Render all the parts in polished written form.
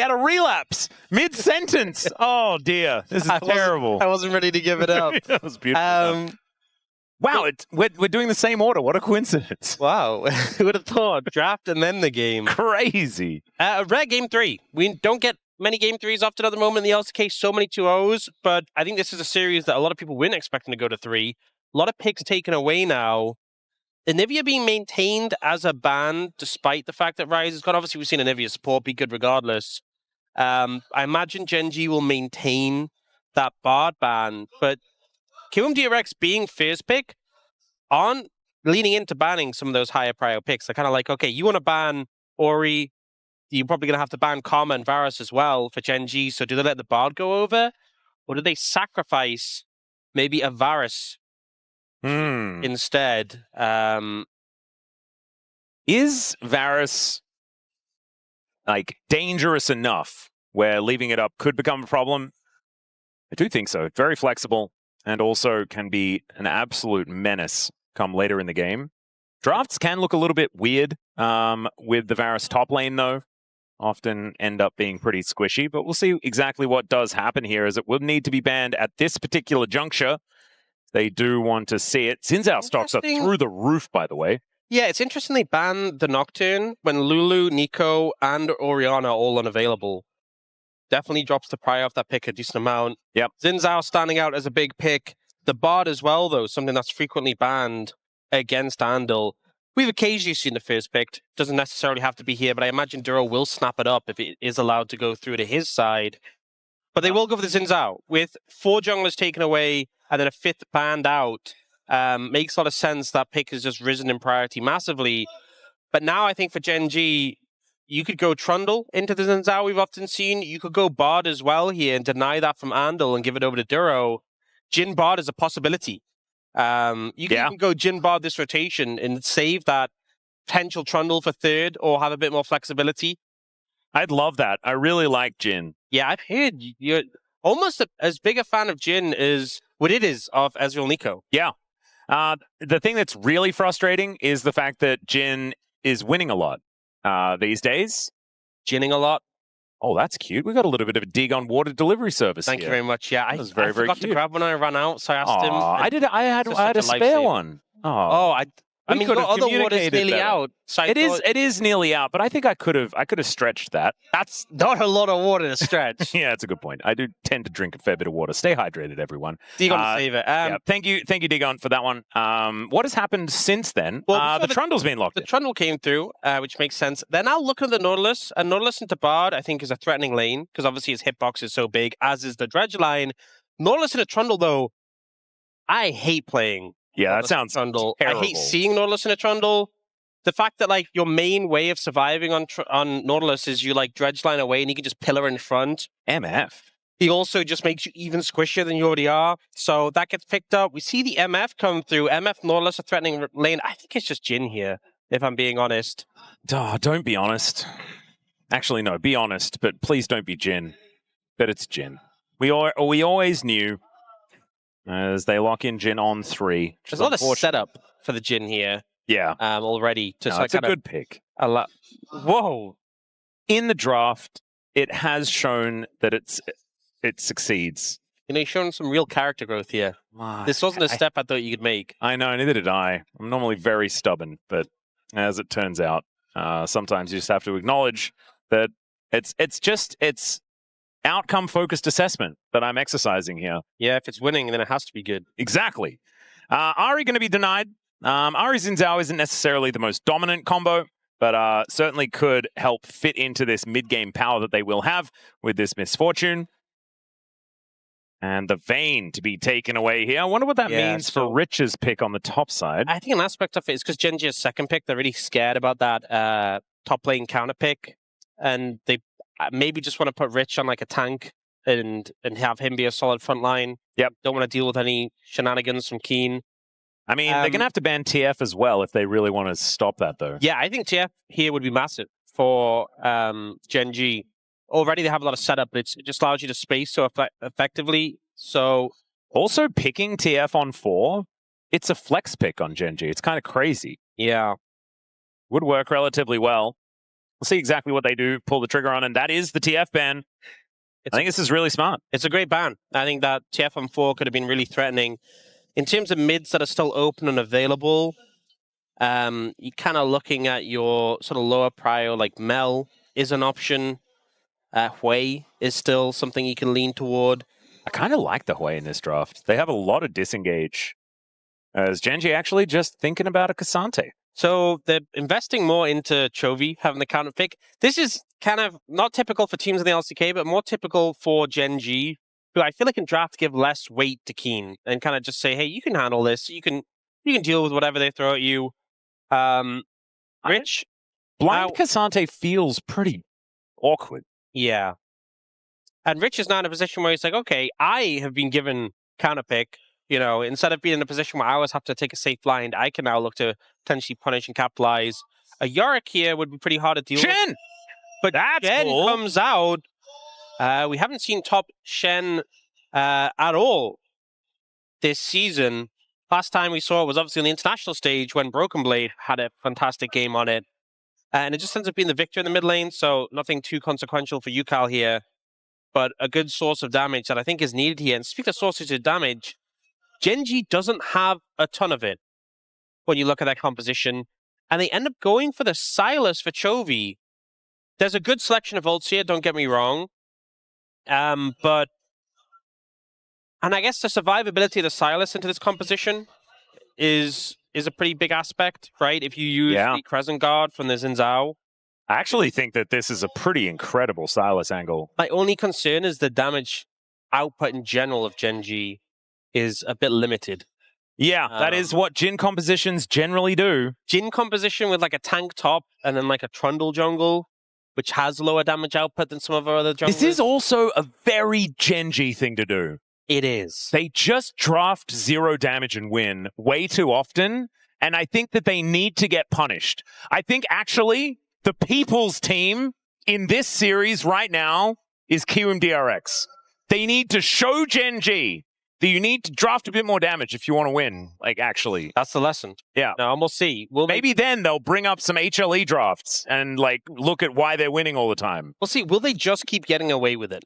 had a relapse mid-sentence. Oh, dear. This is terrible. I wasn't ready to give it up. That was beautiful. Wow, we're doing the same order. What a coincidence. Wow. Who would have thought? Draft and then the game. Crazy. Rare game 3. We don't get many game 3s often at the moment in the LCK. So many 2-0s. But I think this is a series that a lot of people weren't expecting to go to 3. A lot of picks taken away now. Anivia being maintained as a ban, despite the fact that Rise has gone. Obviously, we've seen Anivia support be good regardless. I imagine Gen.G will maintain that Bard ban, but Kiwoom DRX being first pick aren't leaning into banning some of those higher prior picks. They're kind of like, okay, you want to ban Ori, you're probably going to have to ban Karma and Varus as well for Gen.G, so do they let the Bard go over? Or do they sacrifice maybe a Varus instead? Is Varus like dangerous enough where leaving it up could become a problem? I do think so. Very flexible and also can be an absolute menace come later in the game. Drafts can look a little bit weird with the Varus top lane though. Often end up being pretty squishy, but we'll see exactly what does happen here, as it will need to be banned at this particular juncture. They do want to see it. Xin stocks are through the roof, by the way. Yeah, it's interesting they banned the Nocturne when Lulu, Nico, and Orianna are all unavailable. Definitely drops the prior off that pick a decent amount. Yep. Xin Zhao standing out as a big pick. The Bard as well, though, something that's frequently banned against Andil. We've occasionally seen the first pick. Doesn't necessarily have to be here, but I imagine Duro will snap it up if it is allowed to go through to his side. But they will go for the Xin Zhao. With 4 junglers taken away and then a 5th banned out, makes a lot of sense. That pick has just risen in priority massively. But now I think for Gen.G, you could go Trundle into the Xin Zhao we've often seen. You could go Bard as well here and deny that from Andil and give it over to Duro. Jhin Bard is a possibility. You can even go Jhin Bard this rotation and save that potential Trundle for 3rd or have a bit more flexibility. I'd love that. I really like Jhin. Yeah, I've heard you're almost as big a fan of Jhin as what it is of Ezreal Nico. Yeah. The thing that's really frustrating is the fact that Jhin is winning a lot these days. Jinning a lot. Oh, that's cute. We got a little bit of a dig on water delivery service. Thank here. you very much. Yeah, I forgot to grab when I ran out, so I asked him. I had a spare one. I mean, your other water's nearly out. So it is nearly out, but I think I could have stretched that. That's not a lot of water to stretch. Yeah, that's a good point. I do tend to drink a fair bit of water. Stay hydrated, everyone. Digon save it. Yeah, thank you, Digon, for that one. What has happened since then? Well, the Trundle's been locked. The Trundle came through, which makes sense. They're now looking at the Nautilus, and Nautilus into Bard, I think, is a threatening lane because obviously his hitbox is so big, as is the Dredge line. Nautilus into Trundle, though, I hate playing. Yeah, that sounds Trundle. terrible. I hate seeing Nautilus in a Trundle. The fact that like your main way of surviving on Nautilus is you like dredge line away and you can just pillar in front. MF. He also just makes you even squishier than you already are. So that gets picked up. We see the MF come through. MF Nautilus a threatening lane. I think it's just Jhin here, if I'm being honest. Oh, don't be honest. Actually, no, be honest, but please don't be Jhin. But it's Jhin. We always knew. As they lock in Jhin on 3. There's a lot of setup for the Jhin here. Yeah. Already. It's a good pick. Whoa. In the draft, it has shown that it succeeds. You know, you've shown some real character growth here. This wasn't a step I thought you could make. I know, neither did I. I'm normally very stubborn, but as it turns out, sometimes you just have to acknowledge that it's outcome-focused assessment that I'm exercising here. Yeah, if it's winning, then it has to be good. Exactly. Ahri going to be denied. Ahri Xin Zhao isn't necessarily the most dominant combo, but certainly could help fit into this mid-game power that they will have with this misfortune. And the Vayne to be taken away here. I wonder what that means for Rich's pick on the top side. I think an aspect of it is because Gen.G is second pick. They're really scared about that top lane counter pick. And they maybe just want to put Rich on like a tank and have him be a solid front line. Yep. Don't want to deal with any shenanigans from Kiin. I mean, they're going to have to ban TF as well if they really want to stop that, though. Yeah, I think TF here would be massive for Gen.G. Already they have a lot of setup, but it just allows you to space so effectively. So also picking TF on 4, it's a flex pick on Gen.G. It's kind of crazy. Yeah. Would work relatively well. We'll see exactly what they do, pull the trigger on, and that is the TF ban. I think this is really smart. It's a great ban. I think that TF on 4 could have been really threatening. In terms of mids that are still open and available, you're kind of looking at your sort of lower prio, like Mel is an option. Hui is still something you can lean toward. I kind of like the Hui in this draft. They have a lot of disengage. Is Gen.G actually just thinking about a Cassante? So they're investing more into Chovy, having the counter pick. This is kind of not typical for teams in the LCK, but more typical for Gen.G, who I feel like in draft give less weight to Kiin and kind of just say, hey, you can handle this. You can deal with whatever they throw at you. Rich? Blind Cassante feels pretty awkward. Yeah. And Rich is now in a position where he's like, okay, I have been given counter pick. You know, instead of being in a position where I always have to take a safe blind, I can now look to potentially punish and capitalize. A Yorick here would be pretty hard to deal Shen! with. But That's Shen cool. comes out. We haven't seen top Shen at all this season. Last time we saw it was obviously on the international stage when Broken Blade had a fantastic game on it. And it just ends up being the Viktor in the mid lane, so nothing too consequential for Ucal here. But a good source of damage that I think is needed here. And speaking of sources of damage, Gen.G doesn't have a ton of it when you look at that composition. And they end up going for the Sylas for Chovy. There's a good selection of ults here, don't get me wrong. And I guess the survivability of the Sylas into this composition is a pretty big aspect, right? If you use the Crescent Guard from the Zhao. I actually think that this is a pretty incredible Sylas angle. My only concern is the damage output in general of Gen.G is a bit limited. Yeah, that is what Jhin compositions generally do. Jhin composition with like a tank top and then like a Trundle jungle, which has lower damage output than some of our other junglers. This is also a very Gen.G thing to do. It is. They just draft 0 damage and win way too often, and I think that they need to get punished. I think actually the people's team in this series right now is Kiwoom DRX. They need to show Gen.G that you need to draft a bit more damage if you want to win, like, actually. That's the lesson. Yeah. No, and we'll see. Maybe then they'll bring up some HLE drafts and, like, look at why they're winning all the time. We'll see. Will they just keep getting away with it?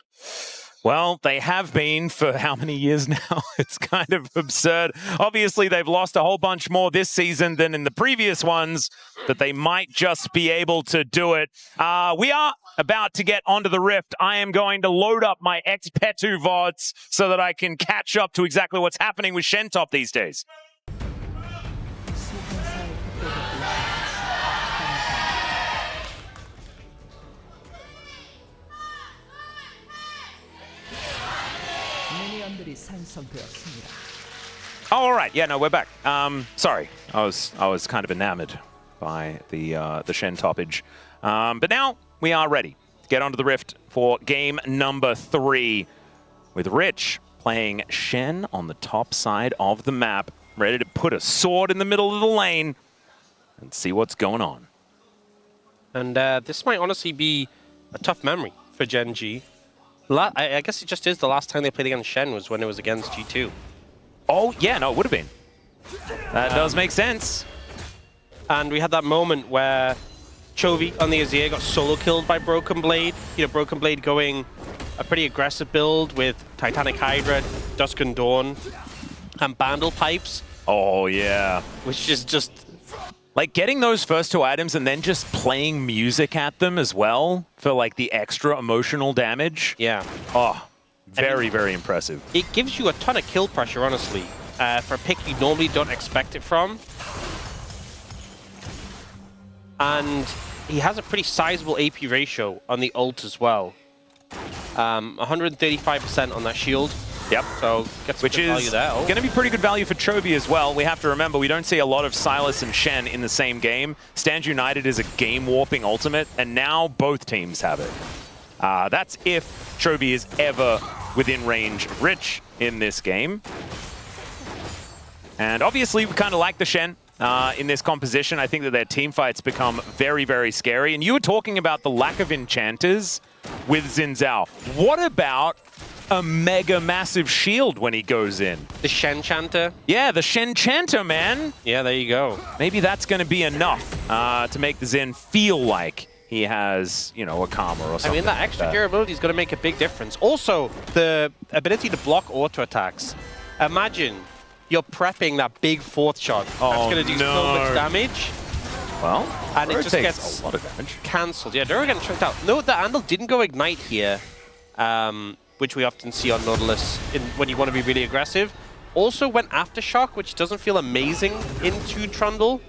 Well, they have been for how many years now? It's kind of absurd. Obviously, they've lost a whole bunch more this season than in the previous ones, but they might just be able to do it. We are about to get onto the Rift. I am going to load up my ex-Petu VODs so that I can catch up to exactly what's happening with Shen top these days. Oh, all right. Yeah, no, we're back. Sorry, I was kind of enamored by the Shen toppage, but now we are ready to get onto the Rift for game number 3, with Rich playing Shen on the top side of the map, ready to put a sword in the middle of the lane and see what's going on. And this might honestly be a tough memory for Gen.G. I guess it just is the last time they played against Shen was when it was against G2. Oh, yeah, no, it would have been. That does make sense. And we had that moment where Chovy on the Azir got solo killed by Broken Blade. You know, Broken Blade going a pretty aggressive build with Titanic Hydra, Dusk and Dawn, and Bandle Pipes. Oh, yeah. Which is just... like, getting those first 2 items and then just playing music at them as well for, like, the extra emotional damage. Yeah. Oh, very, very impressive. It gives you a ton of kill pressure, honestly, for a pick you normally don't expect it from. And he has a pretty sizable AP ratio on the ult as well. 135% on that shield. Yep. So gets some good value there. Going to be pretty good value for Chovy as well. We have to remember, we don't see a lot of Sylas and Shen in the same game. Stand United is a game-warping ultimate, and now both teams have it. That's if Chovy is ever within range of Rich in this game. And obviously, we kind of like the Shen in this composition. I think that their team fights become very, very scary. And you were talking about the lack of enchanters with Zhao. What about a mega massive shield when he goes in? The Shen Chanter? Yeah, the Shen Chanter, man. Yeah, there you go. Maybe that's going to be enough to make the Zhin feel like he has, you know, a Karma or something. I mean, that extra durability is going to make a big difference. Also, the ability to block auto attacks. Imagine you're prepping that big fourth shot. That's going to do so much damage. Well, and it just gets a lot of damage. Cancelled. Yeah, Duro getting tricked out. Note that Andil didn't go Ignite here, which we often see on Nautilus when you want to be really aggressive. Also went Aftershock, which doesn't feel amazing into Trundle.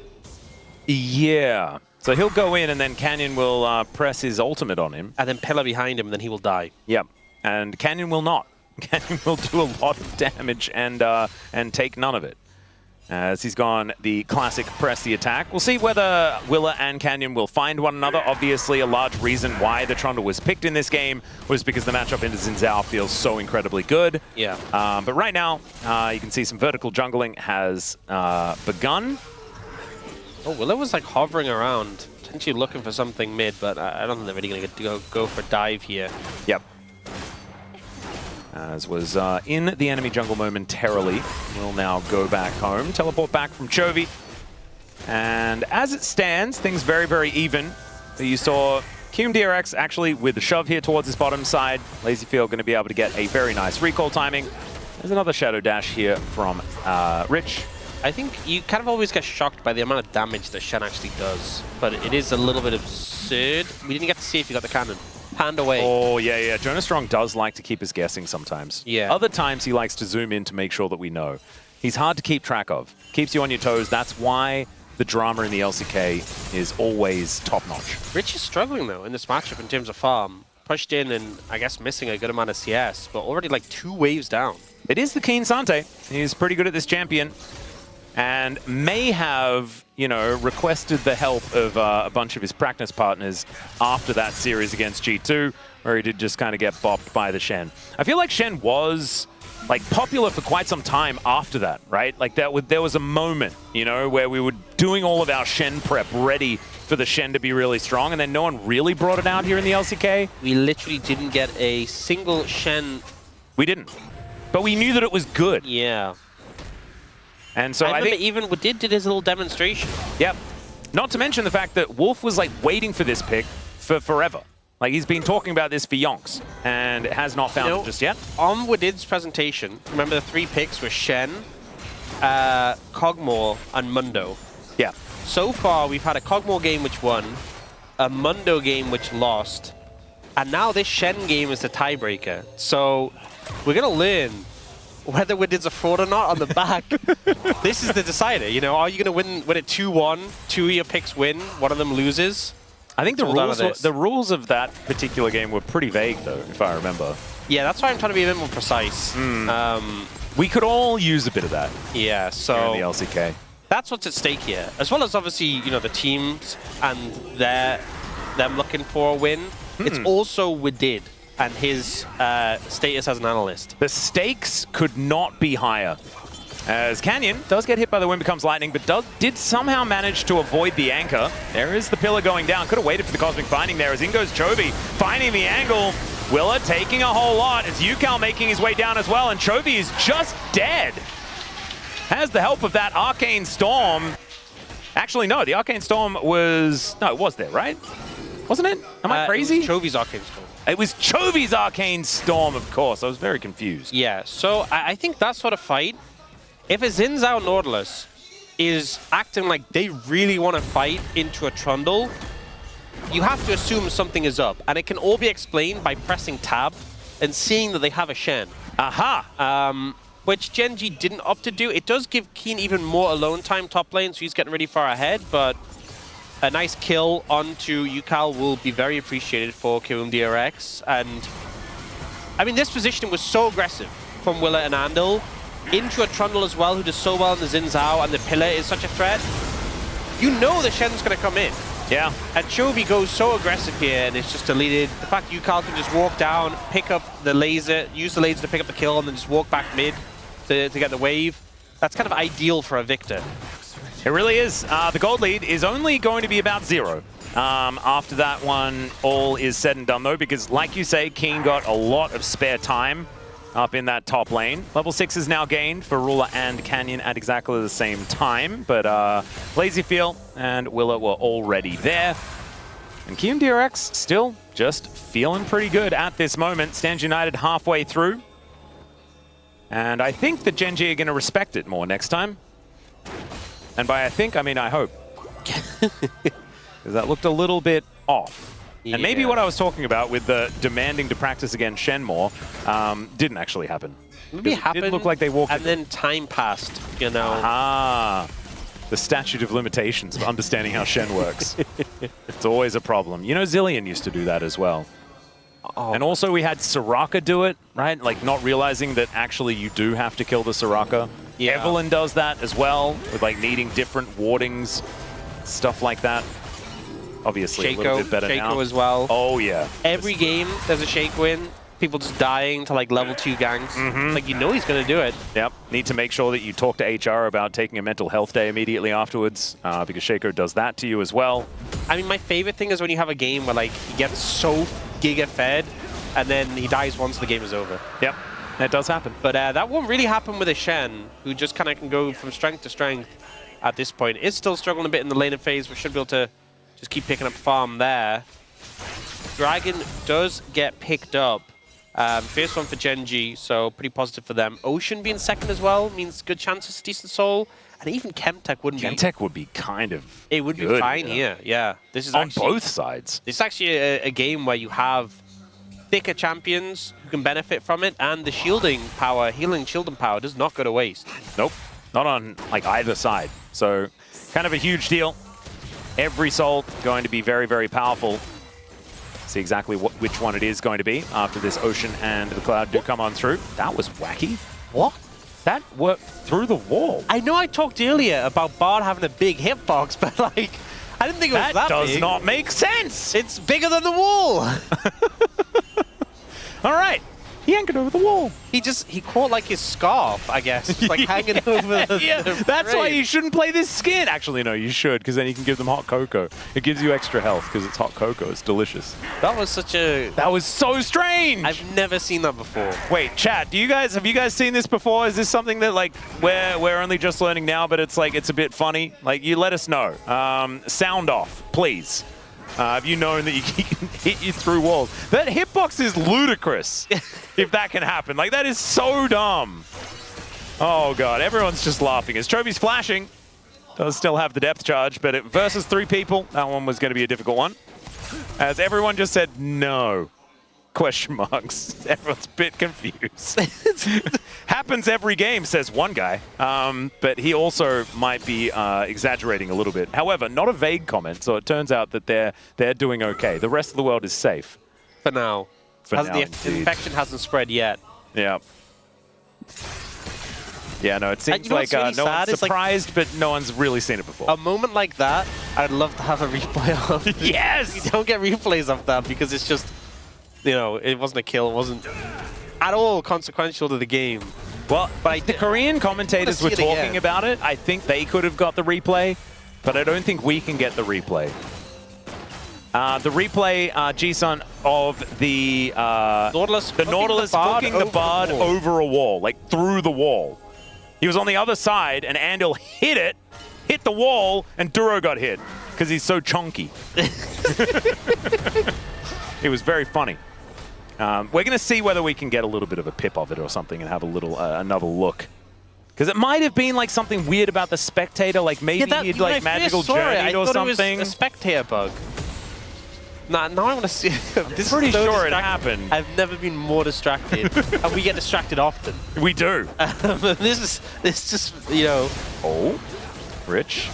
Yeah. So he'll go in and then Canyon will press his ultimate on him. And then Pillar behind him and then he will die. Yep. And Canyon will not. Canyon will do a lot of damage and take none of it. As he's gone the classic press the attack. We'll see whether Willa and Canyon will find one another. Obviously, a large reason why the Trundle was picked in this game was because the matchup into Zhao feels so incredibly good. Yeah. But right now, you can see some vertical jungling has begun. Oh, Willa was like hovering around, potentially looking for something mid, but I don't think they're really going to go for a dive here. Yep. As was in the enemy jungle momentarily. We'll now go back home. Teleport back from Chovy. And as it stands, things very, very even. You saw Kiwoom DRX actually with the shove here towards his bottom side. LazyFeel going to be able to get a very nice recall timing. There's another Shadow Dash here from Rich. I think you kind of always get shocked by the amount of damage that Shen actually does. But it is a little bit absurd. We didn't get to see if he got the cannon. Panned away. Oh, yeah, yeah. Jonas Strong does like to keep us guessing sometimes. Yeah. Other times he likes to zoom in to make sure that we know. He's hard to keep track of. Keeps you on your toes. That's why the drama in the LCK is always top-notch. Rich is struggling, though, in this matchup in terms of farm. Pushed in and, I guess, missing a good amount of CS, but already, like, 2 waves down. It is the Kiin Sante. He's pretty good at this champion. And may have, you know, requested the help of a bunch of his practice partners after that series against G2, where he did just kind of get bopped by the Shen. I feel like Shen was, like, popular for quite some time after that, right? Like, there was a moment, you know, where we were doing all of our Shen prep ready for the Shen to be really strong, and then no one really brought it out here in the LCK. We literally didn't get a single Shen. We didn't. But we knew that it was good. Yeah. And so I think even did his little demonstration. Yep. Not to mention the fact that Wolf was like waiting for this pick for forever. Like he's been talking about this for yonks and has not found it just yet. On Wadid's presentation, remember the 3 picks were Shen, Kog'Maw, and Mundo. Yeah. So far, we've had a Kog'Maw game which won, a Mundo game which lost, and now this Shen game is the tiebreaker. So we're going to learn whether Wadid's a fraud or not on the back. This is the decider. You know, are you going to win it 2-1? 2 of your picks win, one of them loses. I think the rules of that particular game were pretty vague, though, if I remember. Yeah, that's why I'm trying to be a bit more precise. We could all use a bit of that. Yeah, so in the LCK. That's what's at stake here, as well as obviously, you know, the teams and them looking for a win. It's also Wadid and his status as an analyst. The stakes could not be higher. As Canyon does get hit by the Wind Becomes Lightning, but did somehow manage to avoid the anchor. There is the pillar going down. Could have waited for the Cosmic Binding there as in goes Chovy, finding the angle. Willa taking a whole lot as Ucal making his way down as well, and Chovy is just dead. Has the help of that Arcane Storm. Actually, no, the Arcane Storm was... No, it was there, right? Wasn't it? Am I crazy? It was Chovy's Arcane Storm. It was Chovy's Arcane Storm, of course. I was very confused. Yeah, so I think that sort of fight, if a Zhao Nautilus is acting like they really want to fight into a Trundle, you have to assume something is up. And it can all be explained by pressing tab and seeing that they have a Shen. Aha! Which Gen.G didn't opt to do. It does give Kiin even more alone time top lane, so he's getting really far ahead, but a nice kill onto Ucal will be very appreciated for Kiwoom DRX. And I mean, this positioning was so aggressive from Willa and Andil into a Trundle as well, who does so well in the Zhao, and the pillar is such a threat. You know the Shen's going to come in. Yeah. And Chovy goes so aggressive here, and it's just deleted. The fact Ucal can just walk down, pick up the laser, use the laser to pick up the kill, and then just walk back mid to get the wave. That's kind of ideal for a Viktor. It really is. The gold lead is only going to be about 0. After that one, all is said and done, though, because, like you say, Kiin got a lot of spare time up in that top lane. Level 6 is now gained for Ruler and Canyon at exactly the same time, but LazyFeel and Willa were already there. And Kiwoom DRX still just feeling pretty good at this moment. Stands United halfway through. And I think the Gen.G are going to respect it more next time. And by I think, I mean I hope. Because that looked a little bit off. And maybe what I was talking about with the demanding to practice against Shen more didn't actually happen. Maybe it happened, did look like they walked and then time passed, you know. Ah, the statute of limitations of understanding how Shen works. It's always a problem. You know, Zillion used to do that as well. Oh. And also we had Soraka do it, right? Like not realizing that actually you do have to kill the Soraka. Yeah. Evelyn does that as well, with like needing different wardings, stuff like that. Obviously, a little bit better now. Shaco as well. Oh, yeah. Every game, there's a Shake win. People just dying to like level 2 ganks. Like, you know he's going to do it. Yep. Need to make sure that you talk to HR about taking a mental health day immediately afterwards, because Shaco does that to you as well. I mean, my favorite thing is when you have a game where like he gets so giga-fed, and then he dies once the game is over. Yep. That does happen. But that won't really happen with a Shen, who just kind of can go from strength to strength at this point. Is still struggling a bit in the laning phase. We should be able to just keep picking up farm there. Dragon does get picked up. First one for Gen.G, so pretty positive for them. Ocean being second as well means good chances, decent soul. And even Chemtech wouldn't be. Chemtech would be kind of It would good, be fine here, yeah. This is on actually, both sides. This is actually a game where you have thicker champions who can benefit from it, and the shielding power, healing shielding power does not go to waste. Nope, not on like either side. So kind of a huge deal. Every soul going to be very, very powerful. See exactly which one it is going to be after this Ocean and the Cloud do come on through. That was wacky. What? That worked through the wall. I know I talked earlier about Bard having a big hitbox, but like, I didn't think it was that does big. not make sense. It's bigger than the wall. All right. He anchored over the wall. He caught like his scarf, I guess, like hanging over the Yeah, that's why you shouldn't play this skin. Actually, no, you should, because then you can give them hot cocoa. It gives you extra health because it's hot cocoa. It's delicious. That was such a... That was so strange. I've never seen that before. Wait, chat, have you guys seen this before? Is this something that like we're only just learning now, but it's like it's a bit funny? Like, you let us know. Sound off, please. Have you known that you can hit you through walls? That hitbox is ludicrous, if that can happen. Like, that is so dumb. Oh, God. Everyone's just laughing. As Chovy's flashing, does still have the depth charge, but versus 3 people, that one was going to be a difficult one. As everyone just said, no. Question marks. Everyone's a bit confused. Happens every game, says one guy. But he also might be exaggerating a little bit. However, not a vague comment, so it turns out that they're doing okay. The rest of the world is safe. For now. For now, the infection hasn't spread yet. Yeah. Yeah, no, it seems like really no one's surprised, but no one's really seen it before. A moment like that, I'd love to have a replay of. Yes! You don't get replays of that because it's just... You know, it wasn't a kill. It wasn't at all consequential to the game. Well, but the Korean commentators were talking about it. I think they could have got the replay, but I don't think we can get the replay. The replay, Jisun, of the Nautilus hooking the Bard over a wall, like through the wall. He was on the other side, and Andil hit the wall, and Duro got hit because he's so chunky. It was very funny. We're going to see whether we can get a little bit of a pip of it or something and have a little another look. Because it might have been like something weird about the spectator, like maybe he'd like magical journeyed or something. It was a spectator bug. Now I want to see. This pretty sure it happened. I've never been more distracted, and we get distracted often. We do. This just, you know. Oh, Rich.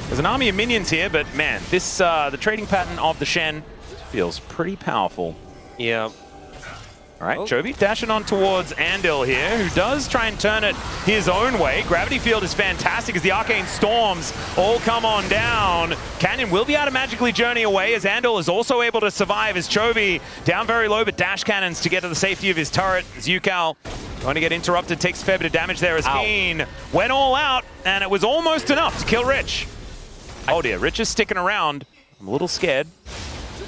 There's an army of minions here, but man, this the trading pattern of the Shen feels pretty powerful. Yeah. All right, Chovy dashing on towards Andil here, who does try and turn it his own way. Gravity Field is fantastic as the Arcane Storms all come on down. Canyon will be able to magically journey away as Andil is also able to survive as Chovy down very low, but dash cannons to get to the safety of his turret as Ucal going to get interrupted, takes a fair bit of damage there as Kiin went all out, and it was almost enough to kill Rich. Oh dear, Rich is sticking around. I'm a little scared.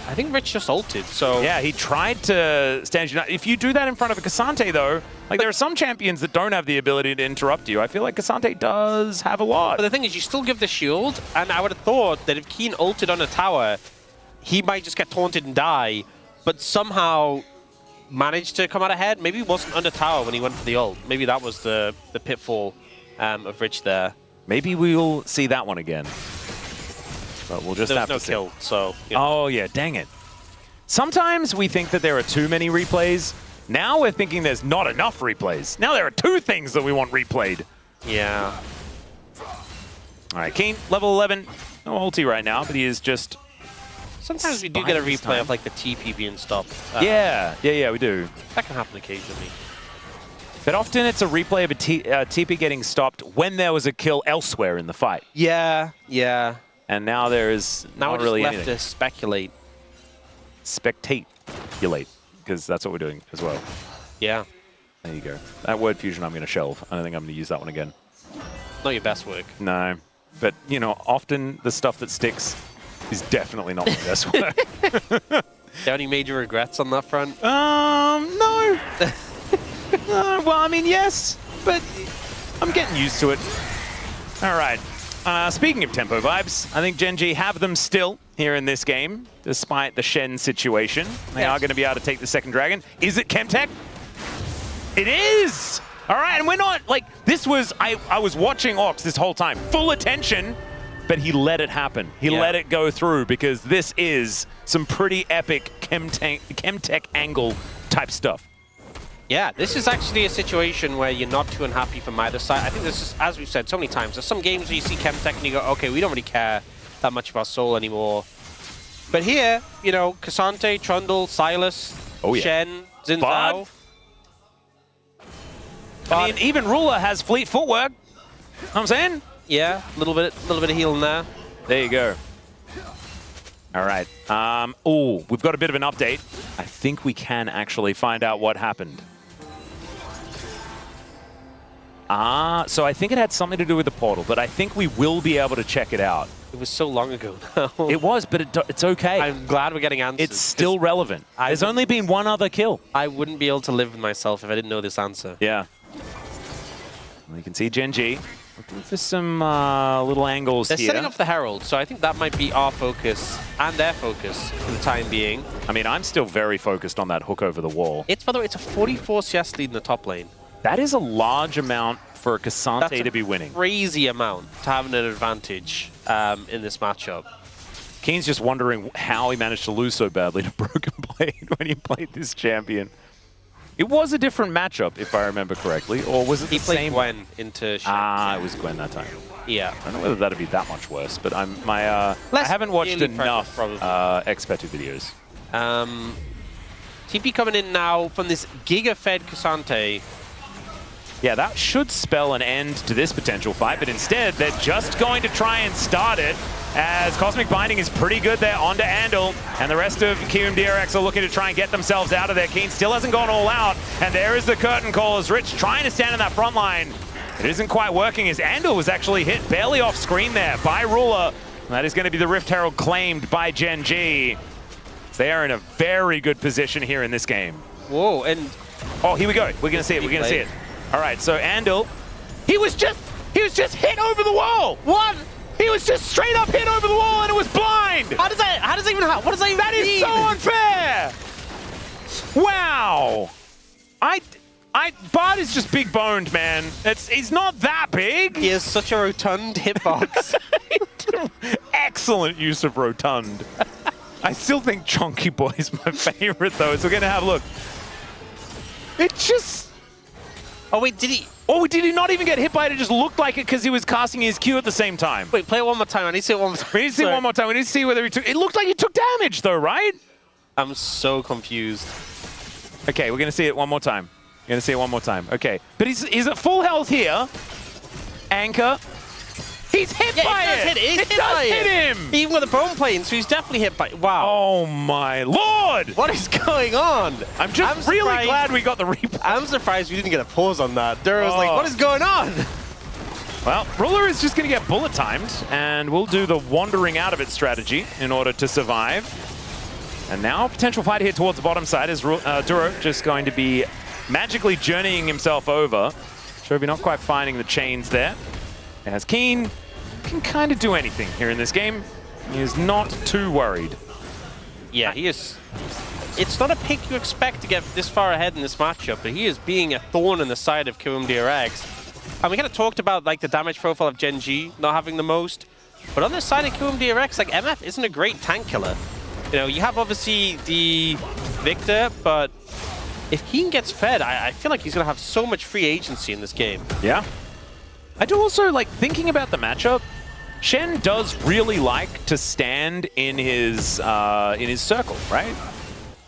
I think Rich just ulted, so... Yeah, he tried to stand you. If you do that in front of a Cassante, though, like there are some champions that don't have the ability to interrupt you. I feel like Cassante does have a lot. But the thing is, you still give the shield, and I would have thought that if Kiin ulted on a tower, he might just get taunted and die, but somehow managed to come out ahead. Maybe he wasn't under tower when he went for the ult. Maybe that was the pitfall of Rich there. Maybe we'll see that one again. But we'll just have to see. Kill, so... You know. Oh, yeah, dang it. Sometimes we think that there are too many replays. Now we're thinking there's not enough replays. Now there are 2 things that we want replayed. Yeah. All right, Kiin, level 11. No ulti right now, but he is just... Sometimes we do get a replay of like the TP being stopped. Yeah, we do. That can happen occasionally. But often it's a replay of a TP getting stopped when there was a kill elsewhere in the fight. Yeah, yeah. And now there is not really left anything. to speculate. Spectate-ulate, because that's what we're doing as well. Yeah. There you go. That word fusion I'm going to shelve. I don't think I'm going to use that one again. Not your best work. No. But, you know, often the stuff that sticks is definitely not my best work. Do you have any major regrets on that front? No. Well, I mean, yes, but I'm getting used to it. All right. Speaking of tempo vibes, I think Gen.G have them still here in this game, despite the Shen situation. They are going to be able to take the second dragon. Is it Chemtech? It is! All right, and we're not, like, this was, I was watching Aux this whole time, full attention, but he let it happen. He let it go through because this is some pretty epic Chemtech angle type stuff. Yeah, this is actually a situation where you're not too unhappy from either side. I think this is, as we've said so many times, there's some games where you see Chemtech and you go, okay, we don't really care that much about Soul anymore. But here, you know, K'Sante, Trundle, Sylas, Shen, Zhao. I mean, even Ruler has fleet footwork. You know what I'm saying? Yeah, a little bit of healing there. There you go. All right. Oh, we've got a bit of an update. I think we can actually find out what happened. So I think it had something to do with the portal, but I think we will be able to check it out. It was so long ago now. It was, but it's okay. I'm glad we're getting answers. It's still relevant. There's only been one other kill. I wouldn't be able to live with myself if I didn't know this answer. Yeah. Well, you can see Gen.G looking for some little angles They're here. They're setting up the Herald, so I think that might be our focus and their focus for the time being. I mean, I'm still very focused on that hook over the wall. It's, by the way, it's a 44 CS lead in the top lane. That is a large amount for K'Sante to be winning. Crazy amount to having an advantage in this matchup. Kiin's just wondering how he managed to lose so badly to Broken Blade when he played this champion. It was a different matchup, if I remember correctly, or was it the same? He played Gwen into Shen. It was Gwen that time. Yeah. I don't know whether that'd be that much worse, but I haven't watched enough Expetu videos. TP coming in now from this Giga-fed K'Sante. Yeah, that should spell an end to this potential fight, but instead they're just going to try and start it as Cosmic Binding is pretty good there onto Andil, and the rest of Kiwoom DRX are looking to try and get themselves out of there. Kiin still hasn't gone all out, and there is the curtain call as Rich trying to stand in that front line. It isn't quite working as Andil was actually hit barely off screen there by Ruler. That is going to be the Rift Herald claimed by Gen.G. They are in a very good position here in this game. Whoa, and... Oh, here we go. We're going to see it. We're going to see it. All right, so Andil, he was just hit over the wall. What? He was just straight up hit over the wall and it was blind. What does that even That mean? is so unfair. Wow. Bart is just big boned, man. He's not that big. He has such a rotund hitbox. Excellent use of rotund. I still think Chonky Boy is my favorite though, so we're gonna have a look. It just... Oh wait, did he? Oh, did he not even get hit by it? It just looked like it because he was casting his Q at the same time. Wait, play it one more time. I need to see it one more time. We need to see it one more time. We need to see whether he took... It looked like he took damage though, right? I'm so confused. Okay, we're going to see it one more time. We're going to see it one more time. Okay. But he's at full health here. Anchor. He's hit by it! It does hit him! Even with a bone plane, so he's definitely hit by... Wow. Oh my lord! What is going on? I'm really glad we got the replay. I'm surprised we didn't get a pause on that. Duro's like, what is going on? Well, Ruler is just going to get bullet timed, and we'll do the wandering out of it strategy in order to survive. And now a potential fight here towards the bottom side is Duro just going to be magically journeying himself over. Chovy not quite finding the chains there. As Kiin can kind of do anything here in this game. He is not too worried. Yeah, he is. It's not a pick you expect to get this far ahead in this matchup, but he is being a thorn in the side of Kiwoom DRX. And we kind of talked about like the damage profile of Gen.G not having the most, but on this side of Kiwoom DRX, like MF isn't a great tank killer. You know, you have obviously the Viktor, but if Kiin gets fed, I feel like he's going to have so much free agency in this game. Yeah. I do also like thinking about the matchup. Shen does really like to stand in his circle, right?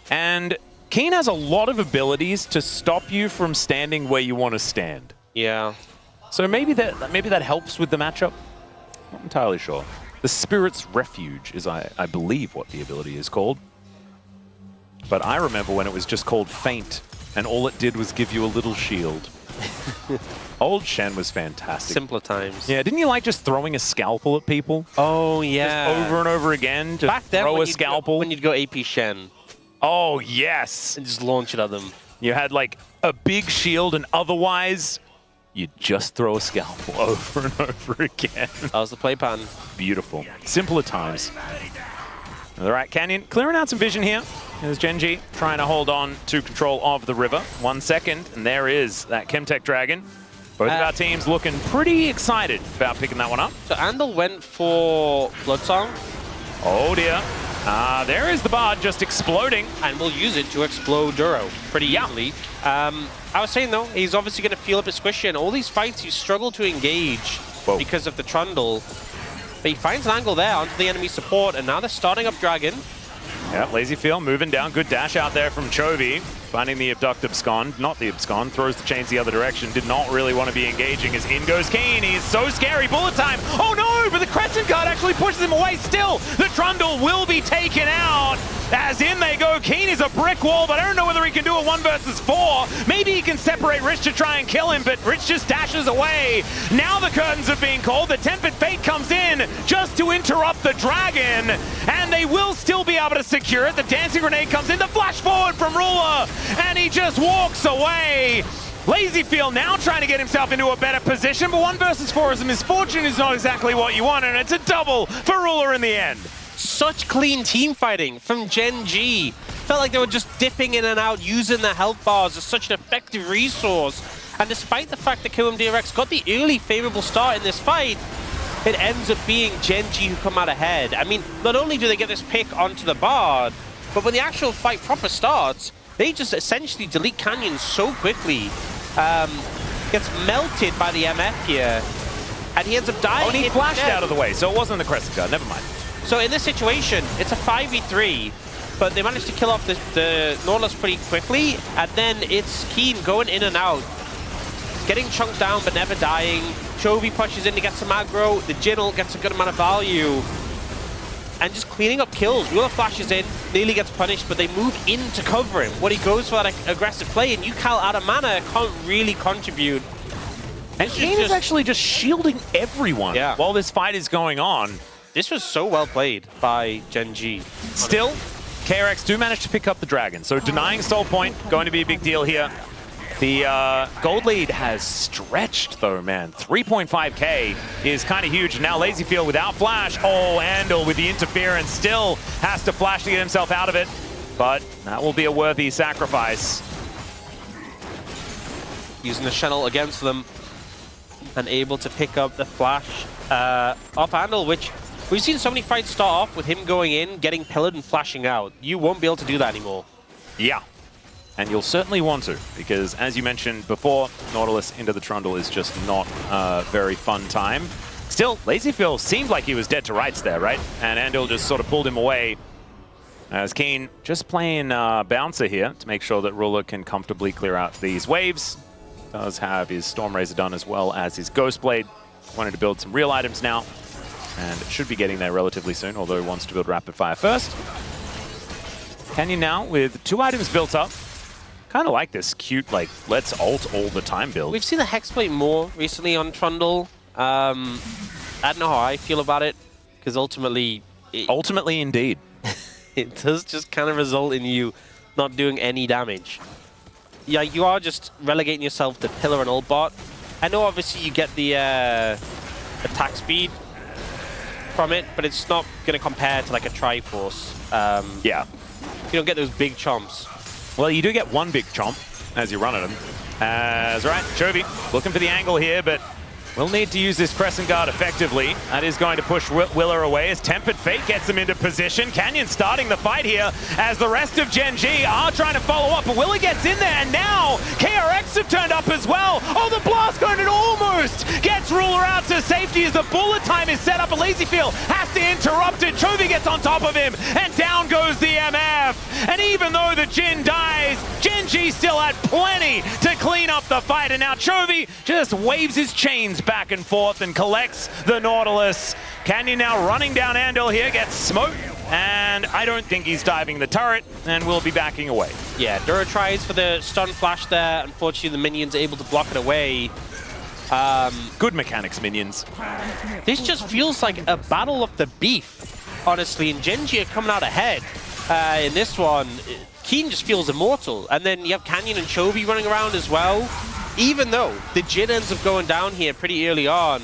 And Kiin has a lot of abilities to stop you from standing where you want to stand. Yeah. So maybe that helps with the matchup. Not entirely sure. The Spirit's Refuge is, I believe, what the ability is called. But I remember when it was just called Feint, and all it did was give you a little shield. Old Shen was fantastic. Simpler times. Yeah, didn't you like just throwing a scalpel at people? Oh, yeah. Just over and over again to Back then, throw a scalpel? When you'd go AP Shen. Oh, yes. And just launch it at them. You had like a big shield, and otherwise, you just throw a scalpel over and over again. That was the play pattern. Beautiful. Simpler times. All right, Canyon clearing out some vision here. There's Gen.G trying to hold on to control of the river. 1 second, and there is that Chemtech Dragon. Both of our teams looking pretty excited about picking that one up. So Andil went for Bloodsong. Oh dear. There is the Bard just exploding. And we'll use it to explode Duro pretty easily. I was saying though, he's obviously going to feel a bit squishy, and all these fights you struggle to engage because of the Trundle. But he finds an angle there onto the enemy support, and now they're starting up Dragon. Yeah, LazyFeel moving down. Good dash out there from Chovy. Finding the abduct abscond. Not the abscond. Throws the chains the other direction. Did not really want to be engaging as in goes Kiin. He's so scary. Bullet time. Oh no, but the Crescent Guard actually pushes him away. Still, the Trundle will be taken out. As in they go. Kiin is a brick wall, but I don't know whether he can do a 1 versus 4. Maybe he can separate Rich to try and kill him, but Rich just dashes away. Now the curtains are being called. The Tempered Fate comes in just to interrupt the Dragon, and they will still be able to secure it. The Dancing Grenade comes in. The flash forward from Ruler, and he just walks away. LazyFeel now trying to get himself into a better position, but 1 versus 4 is a misfortune is not exactly what you want, and it's a double for Ruler in the end. Such clean team fighting from Gen.G. Felt like they were just dipping in and out, using the health bars as such an effective resource. And despite the fact that Kiwoom DRX got the early favorable start in this fight, it ends up being Gen.G who come out ahead. I mean, not only do they get this pick onto the Bard, but when the actual fight proper starts, they just essentially delete Canyon so quickly. Gets melted by the MF here, and he ends up dying. Oh, and he flashed out of the way, so it wasn't the Crescent Guard. Never mind. So in this situation, it's a 5v3, but they managed to kill off the Nautilus pretty quickly, and then it's Kiin going in and out, getting chunked down but never dying. Chovy pushes in to get some aggro, the Jhin gets a good amount of value, and just cleaning up kills. Ruler flashes in, nearly gets punished, but they move in to cover him. When he goes for that aggressive play, and Ucal out of mana can't really contribute. And Kiin is actually just shielding everyone while this fight is going on. This was so well played by Gen.G. Still, KRX do manage to pick up the Dragon, so denying Soul Point, going to be a big deal here. The gold lead has stretched though, man. 3.5k is kind of huge. Now LazyFeel without flash. Oh, Andil with the interference still has to flash to get himself out of it, but that will be a worthy sacrifice. Using the channel against them and able to pick up the flash off Andil, which we've seen so many fights start off with him going in, getting pillared and flashing out. You won't be able to do that anymore. Yeah, and you'll certainly want to, because as you mentioned before, Nautilus into the Trundle is just not a very fun time. Still, LazyFeel seemed like he was dead to rights there, right? And Andil just sort of pulled him away. As Kiin just playing bouncer here to make sure that Ruler can comfortably clear out these waves. Does have his Storm Razor done as well as his Ghost Blade. Wanted to build some real items now, and should be getting there relatively soon, although he wants to build Rapid Fire first. Canyon now with 2 items built up. Kind of like this cute, like, let's ult all the time build. We've seen the Hexblade more recently on Trundle. I don't know how I feel about it, because ultimately... Ultimately, indeed. It does just kind of result in you not doing any damage. Yeah, you are just relegating yourself to pillar and ult bot. I know obviously you get the attack speed, from it, but it's not going to compare to like a Triforce. Yeah. You don't get those big chomps. Well, you do get one big chomp as you run at him. That's right, Chovy looking for the angle here, but we'll need to use this Crescent Guard effectively. That is going to push Willer away as Tempered Fate gets him into position. Canyon starting the fight here as the rest of Gen.G are trying to follow up, but Willer gets in there, and now KRX have turned up as well. Oh, the blast going to almost gets Ruler out to safety as the bullet time is set up. A LazyFeel has to interrupt it. Chovy gets on top of him, and down goes the MF. And even though the Jhin dies, Gen.G still had plenty to clean up the fight, and now Chovy just waves his chains back and forth and collects the Nautilus. Canyon now running down Andil here, gets smoked, and I don't think he's diving the turret, and will be backing away. Yeah, Duro tries for the stun flash there. Unfortunately, the minion's able to block it away. Good mechanics, minions. This just feels like a battle of the beef, honestly, and Gen.G are coming out ahead. In this one, Kiin just feels immortal, and then you have Canyon and Chovy running around as well. Even though the Jhin ends up going down here pretty early on,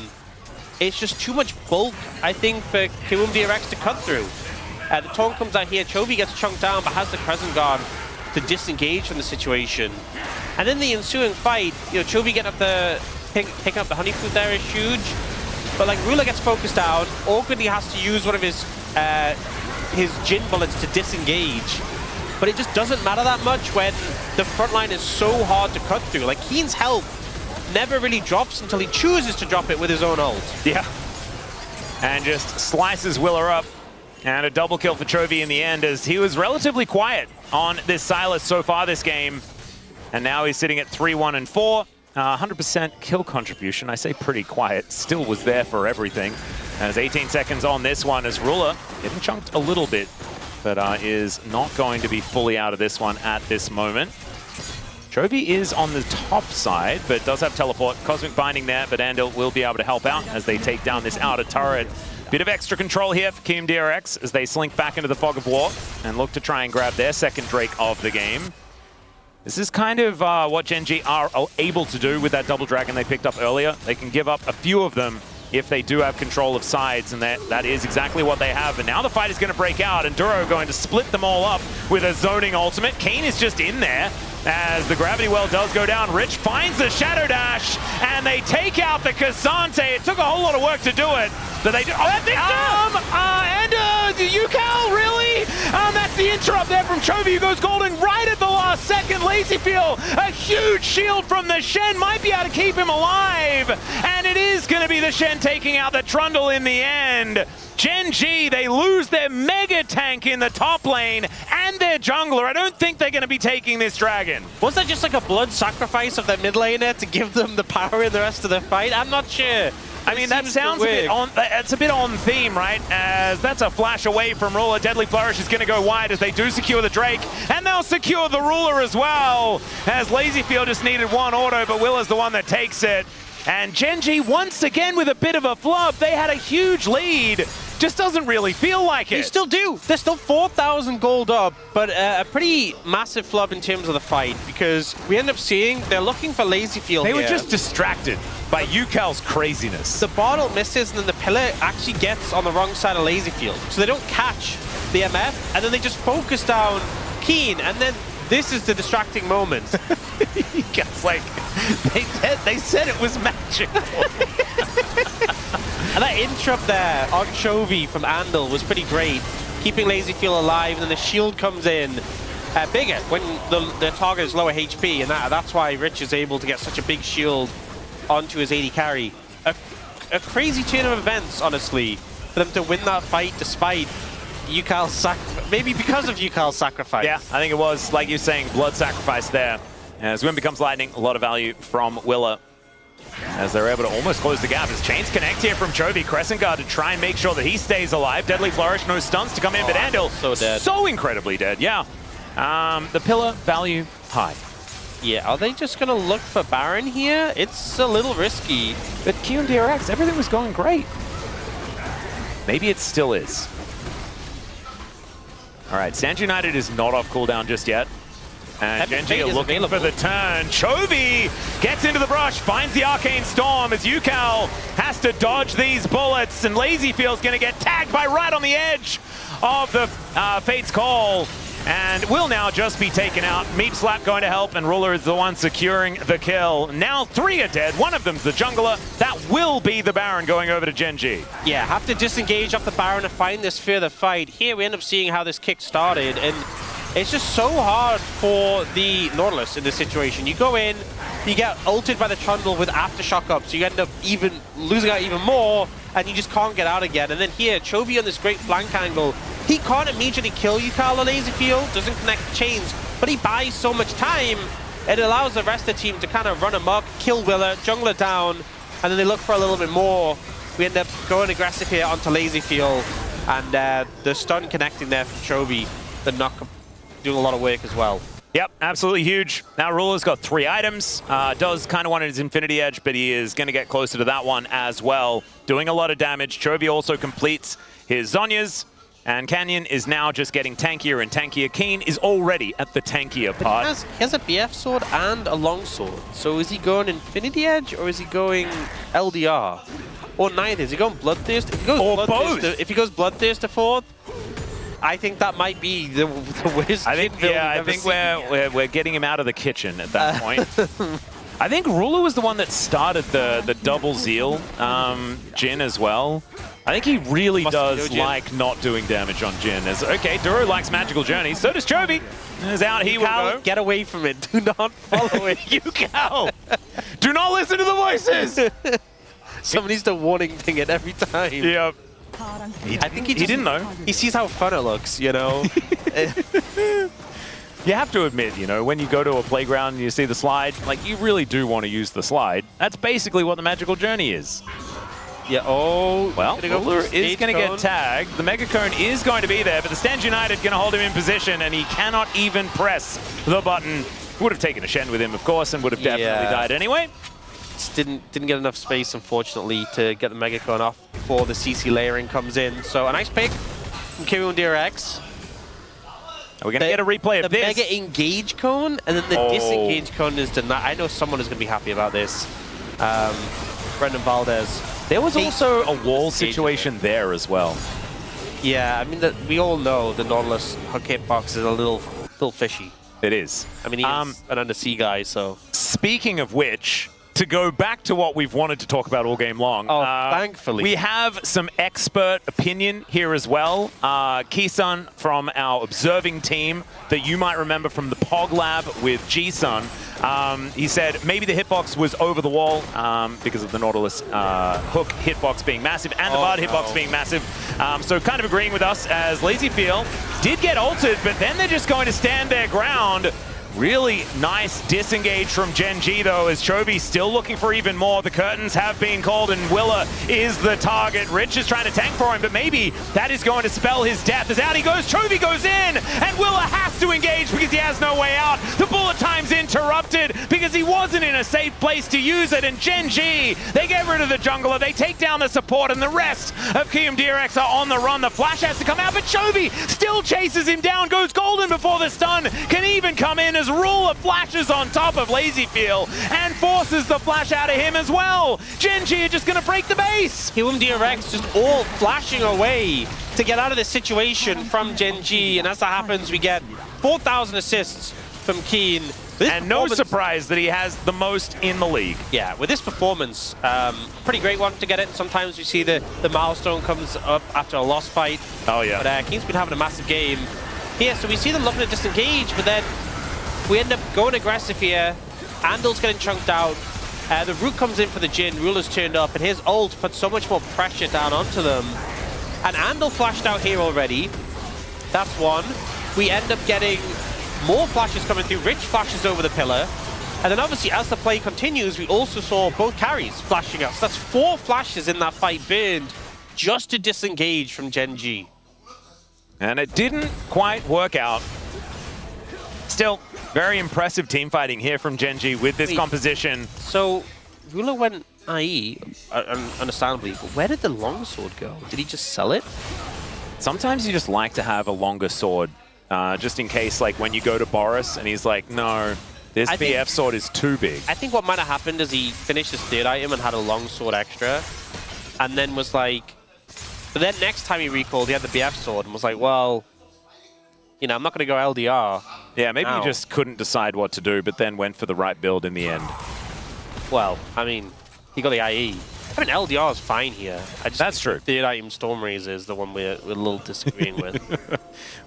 it's just too much bulk, I think, for Kiwoom DRX to cut through. The taunt comes out here, Chovy gets chunked down, but has the Crescent Guard to disengage from the situation. And then the ensuing fight, you know, Chovy getting up the picking up the honeypot there is huge, but like Ruler gets focused down. Awkwardly has to use one of his Jhin bullets to disengage. But it just doesn't matter that much when the front line is so hard to cut through. Like, Kiin's health never really drops until he chooses to drop it with his own ult. Yeah. And just slices Willer up. And a double kill for Chovy in the end, as he was relatively quiet on this Sylas so far this game. And now he's sitting at 3-1 and 4. 100% kill contribution. I say pretty quiet. Still was there for everything. As 18 seconds on this one, as Ruler getting chunked a little bit, but is not going to be fully out of this one at this moment. Chovy is on the top side, but does have teleport. Cosmic Binding there, but Andil will be able to help out as they take down this outer turret. Bit of extra control here for Kiwoom DRX as they slink back into the Fog of War and look to try and grab their second Drake of the game. This is kind of what Gen.G are able to do with that double dragon they picked up earlier. They can give up a few of them if they do have control of sides, and that is exactly what they have. And now the fight is going to break out, and Duro going to split them all up with a zoning ultimate. Kiin is just in there as the gravity well does go down. Rich finds the Shadow Dash, and they take out the Cassante. It took a whole lot of work to do it, but they do. Oh, that the Ucal, really? That's the interrupt there from Chovy, who goes golden right at the last second. LazyFeel, a huge shield from the Shen, might be able to keep him alive, and it is going to be the Shen taking out the Trundle in the end. Gen.G, they lose their mega tank in the top lane and their jungler. I don't think they're going to be taking this dragon. Was that just like a blood sacrifice of their mid laner to give them the power in the rest of the fight? I'm not sure. I mean, that sounds a bit on. It's a bit on theme, right? As that's a flash away from Ruler. Deadly Flourish is going to go wide as they do secure the Drake, and they'll secure the Ruler as well. As LazyFeel just needed one auto, but Willer's the one that takes it. And Gen.G once again with a bit of a flub. They had a huge lead. Just doesn't really feel like it. They still do. They're still 4,000 gold up, but a pretty massive flub in terms of the fight, because we end up seeing they're looking for LazyFeel They here. were just distracted by Ucal's craziness. The bottle misses, and then the pillar actually gets on the wrong side of LazyFeel. So they don't catch the MF, and then they just focus down Kiin, and then this is the distracting moment. Ucal's like, they said it was magical. And that interrupt there on Chovy from Andil was pretty great, keeping LazyFeel alive, and then the shield comes in bigger when the target is lower HP, and that's why Rich is able to get such a big shield onto his AD carry. A crazy chain of events, honestly, for them to win that fight despite Ucal's sacrifice, maybe because of Ucal's sacrifice. Yeah, I think it was, like you're saying, blood sacrifice there. As Wind becomes lightning, a lot of value from Willer, as they're able to almost close the gap. As chains connect here from Chovy, Crescent Guard to try and make sure that he stays alive. Deadly Flourish, no stuns to come in, but Andil so dead. So incredibly dead, yeah. The pillar, value, high. Yeah, are they just going to look for Baron here? It's a little risky. But Kiwoom DRX, everything was going great. Maybe it still is. All right, Stand United is not off cooldown just yet. And Gen.G looking for the turn. Chovy gets into the brush, finds the Arcane Storm as Ucal has to dodge these bullets, and LazyFeel's going to get tagged by right on the edge of the Fate's Call, and will now just be taken out. Meep Slap going to help, and Ruler is the one securing the kill. Now 3 are dead. One of them's the jungler. That will be the Baron going over to Gen.G. Yeah, have to disengage off the Baron to find this further fight. Here we end up seeing how this kick started, and it's just so hard for the Nautilus in this situation. You go in, you get ulted by the Trundle with Aftershock up, so you end up even losing out even more, and you just can't get out again. And then here, Chovy on this great flank angle, he can't immediately kill Ucal or LazyFeel, doesn't connect the chains, but he buys so much time, it allows the rest of the team to kind of run amok, kill Willer, jungler down, and then they look for a little bit more. We end up going aggressive here onto LazyFeel, and the stun connecting there from Chovy, the knock doing a lot of work as well. Yep, absolutely huge. Now Ruler's got 3 items. Does kind of want his Infinity Edge, but he is going to get closer to that one as well. Doing a lot of damage. Chovy also completes his Zhonya's, and Canyon is now just getting tankier and tankier. Kiin is already at the tankier part. He has a BF sword and a long sword. So is he going Infinity Edge or is he going LDR? Or neither. Is he going Bloodthirst? If he goes or both. If he goes Bloodthirst to 4th, I think that might be the worst. I think we're getting him out of the kitchen at that point. I think Ruler was the one that started the double Zeal Jhin as well. I think he really does like not doing damage on Jhin. Okay, Duro likes Magical Journey, so does Chovy. Is out, he will go. Get away from it. Do not follow it. Ucal! Do not listen to the voices! Somebody needs to warning thing it every time. Yep. I think he didn't know. He sees how fun it looks, you know? You have to admit, you know, when you go to a playground and you see the slide, like, you really do want to use the slide. That's basically what the Magical Journey is. Yeah, oh. Well, Ruler is going to get tagged. The Mega Cone is going to be there, but the Stand United going to hold him in position, and he cannot even press the button. Would have taken a Shen with him, of course, and would have definitely died anyway. Just didn't get enough space, unfortunately, to get the Mega Cone off before the CC layering comes in. So a nice pick from Kiwoom DRX. Are we going to get a replay of the this? The Mega Engage Cone, and then the Disengage Cone is denied. I know someone is going to be happy about this. Brendan Valdez. There was also a wall situation there as well. Yeah, I mean, we all know the Nautilus hook hitbox is a little fishy. It is. I mean, he's an undersea guy, so. Speaking of which, to go back to what we've wanted to talk about all game long. Thankfully. We have some expert opinion here as well. Kisun from our observing team that you might remember from the POG lab with G-Sun. He said maybe the hitbox was over the wall because of the Nautilus hook hitbox being massive and the VOD hitbox being massive. So kind of agreeing with us as LazyFeel did get ulted, but then they're just going to stand their ground. Really nice disengage from Gen.G though, as Chovy still looking for even more. The curtains have been called and Willer is the target. Rich is trying to tank for him, but maybe that is going to spell his death. As out he goes, Chovy goes in, and Willer has to engage because he has no way out. The bullet time's interrupted because he wasn't in a safe place to use it, and Gen.G, they get rid of the jungler, they take down the support, and the rest of Kiwoom DRX are on the run. The flash has to come out, but Chovy still chases him down, goes golden before the stun can even come in as Ruler flashes on top of LazyFeel and forces the flash out of him as well. Gen.G are just going to break the base. Kiwoom DRX just all flashing away to get out of this situation from Gen.G, and as that happens, we get 4,000 assists from Kiin. And no surprise that he has the most in the league. Yeah, with this performance, pretty great one to get it. Sometimes we see the milestone comes up after a lost fight. Oh yeah. But Kiin's been having a massive game. Here, so we see them looking to disengage, but then we end up going aggressive here. Andil's getting chunked out. The root comes in for the Jhin. Ruler's turned up, and his ult puts so much more pressure down onto them. And Andil flashed out here already. That's one. We end up getting more flashes coming through. Rich flashes over the pillar. And then obviously, as the play continues, we also saw both carries flashing out. So that's 4 flashes in that fight burned just to disengage from Gen.G. And it didn't quite work out. Still, very impressive team fighting here from Gen.G with this composition. So, Ruler went IE, understandably, but where did the longsword go? Did he just sell it? Sometimes you just like to have a longer sword just in case, like, when you go to Boris and he's like, no, this BF sword is too big. I think what might have happened is he finished his third item and had a long sword extra, and then was like, but then next time he recalled, he had the BF sword and was like, well, you know, I'm not going to go LDR. Yeah, maybe he just couldn't decide what to do, but then went for the right build in the end. Well, I mean, he got the IE. I mean, LDR is fine here. That's true. The third item Storm Razor is the one we're a little disagreeing with.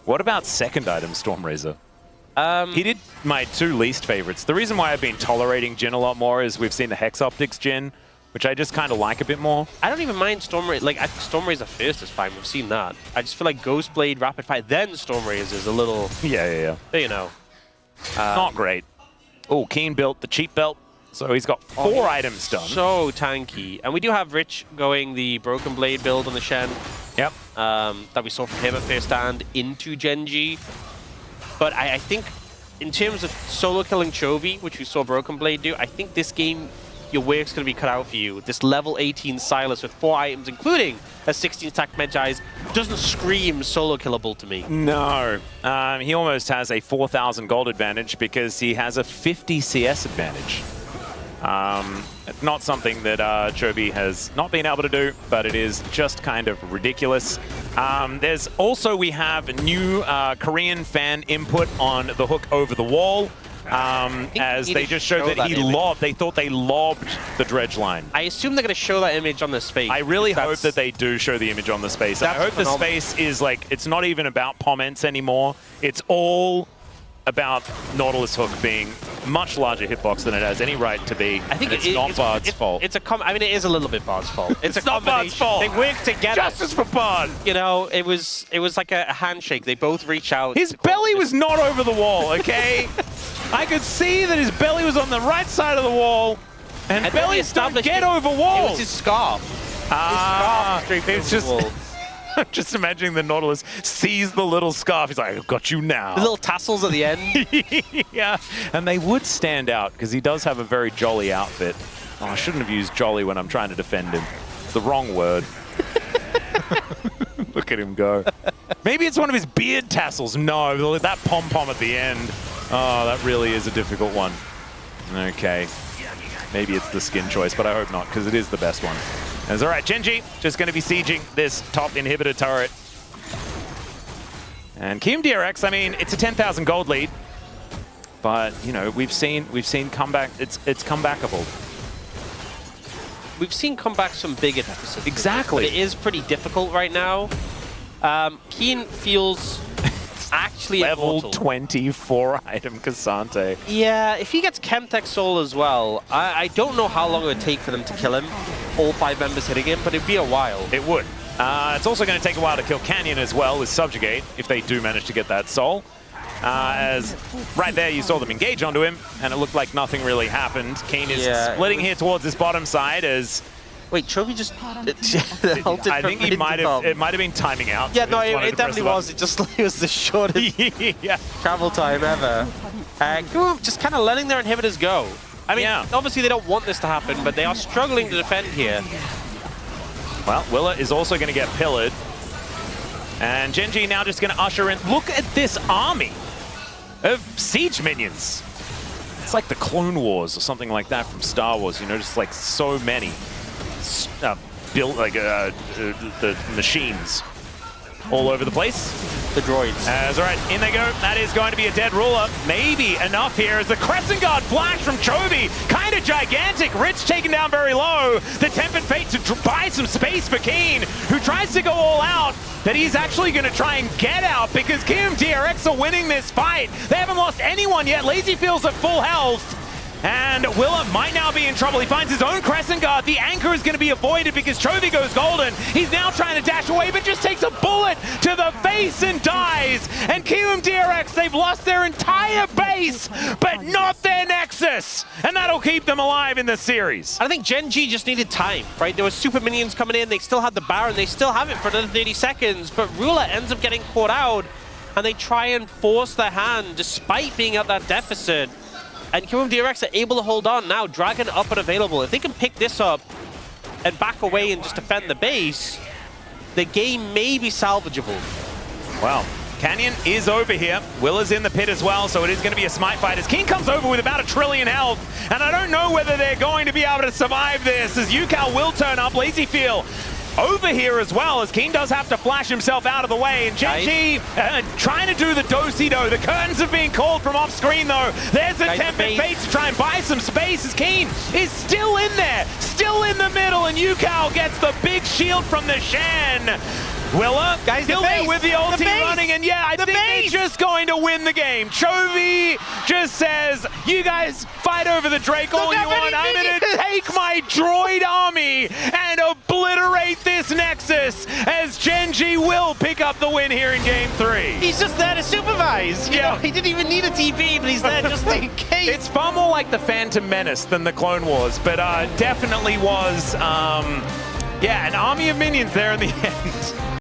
What about second item Storm Razor? He did my 2 least favorites. The reason why I've been tolerating Jhin a lot more is we've seen the Hex Optics Jhin, which I just kind of like a bit more. I don't even mind Storm Razor. Like, I think Storm Razor first is fine. We've seen that. I just feel like Ghost Blade, Rapid Fire, then Storm Razor is a little... Yeah. You know. Not great. Oh, Kiin built the cheap belt. So he's got 4 items done. So tanky. And we do have Rich going the Broken Blade build on the Shen. Yep. That we saw from him at first stand into Gen.G. But I think in terms of solo killing Chovy, which we saw Broken Blade do, I think this game, your work's going to be cut out for you. This level 18 Sylas with 4 items, including a 16-stack Medjai's, doesn't scream solo killable to me. No. He almost has a 4,000 gold advantage because he has a 50 CS advantage. Not something that Chovy has not been able to do, but it is just kind of ridiculous. There's also, we have new Korean fan input on the hook over the wall. As they just showed that he lobbed, they thought they lobbed the dredge line. I assume they're going to show that image on the space. I really hope that they do show the image on the space. I hope the space is like, it's not even about comments anymore. It's all about Nautilus hook being much larger hitbox than it has any right to be. I think it's not Bard's fault. I mean, it is a little bit Bard's fault. It's not Bard's fault. They work together. Justice for Bard. You know, it was like a handshake. They both reach out. His belly was not over the wall, okay? I could see that his belly was on the right side of the wall, and bellies don't get over walls. It was his scarf. It's just... I'm just imagining the Nautilus sees the little scarf. He's like, I've got you now. The little tassels at the end. Yeah, and they would stand out because he does have a very jolly outfit. Oh, I shouldn't have used jolly when I'm trying to defend him. It's the wrong word. Look at him go. Maybe it's one of his beard tassels. No, that pom-pom at the end. Oh, that really is a difficult one. Okay. Maybe it's the skin choice, but I hope not, because it is the best one. That's all right, Gen.G just going to be sieging this top inhibitor turret. And Kiwoom DRX, I mean, it's a 10,000 gold lead, but you know we've seen comeback. It's comebackable. We've seen comebacks from bigger deficits. Exactly. But it is pretty difficult right now. Kiin feels actually level immortal. 24 item Cassante. Yeah, if he gets Chemtech Soul as well, I don't know how long it would take for them to kill him. All 5 members hitting him, but it'd be a while. It would. It's also going to take a while to kill Canyon as well with Subjugate, if they do manage to get that soul. As right there you saw them engage onto him, and it looked like nothing really happened. Kiin is splitting here towards this bottom side as... Wait, Chovy just... I think he might have... It might have been timing out. Yeah, no, it definitely was. It was the shortest travel time ever. Kiwoom just kind of letting their inhibitors go. I mean, obviously they don't want this to happen, but they are struggling to defend here. Well, Willa is also going to get pillared. And Gen.G now just going to usher in... Look at this army of siege minions. It's like the Clone Wars or something like that from Star Wars, you know, just like so many built like the machines all over the place. The droids. That's all right, in they go. That is going to be a dead ruler. Maybe enough here as the Crescent Guard flash from Chovy. Kind of gigantic. Rich taken down very low. The Tempered Fate to buy some space for Kiin, who tries to go all out, that he's actually going to try and get out because Kiwoom DRX are winning this fight. They haven't lost anyone yet. LazyFeel's at full health. And Willa might now be in trouble. He finds his own Crescent Guard. The anchor is going to be avoided because Chovy goes golden. He's now trying to dash away, but just takes a bullet to the face and dies. And Kiwoom DRX, they've lost their entire base, but not their Nexus. And that'll keep them alive in the series. I think Gen.G just needed time, right? There were super minions coming in. They still had the Baron. They still have it for another 30 seconds. But Ruler ends up getting caught out, and they try and force their hand despite being at that deficit. And Kiwoom DRX are able to hold on now. Dragon up and available. If they can pick this up and back away and just defend the base, the game may be salvageable. Well, Canyon is over here. Will is in the pit as well, so it is going to be a smite fight as Kiin comes over with about 1 trillion health, and I don't know whether they're going to be able to survive this as Ucal will turn up. LazyFeel over here as well, as Kiin does have to flash himself out of the way, and Gen.G trying to do the do-si-do. The curtains have been called from off screen though. There's a tempted bait to try and buy some space as Kiin is still in there, still in the middle, and Ucal gets the big shield from the Shen. Willa, guys, still there with the ulti running, and yeah, I think they're just going to win the game. Chovy just says, you guys fight over the Drake all you want. I'm going to take my droid army and obliterate this Nexus as Gen.G will pick up the win here in Game 3. He's just there to supervise. You know, he didn't even need a TP, but he's there just in case. It's far more like the Phantom Menace than the Clone Wars, but definitely was, yeah, an army of minions there in the end.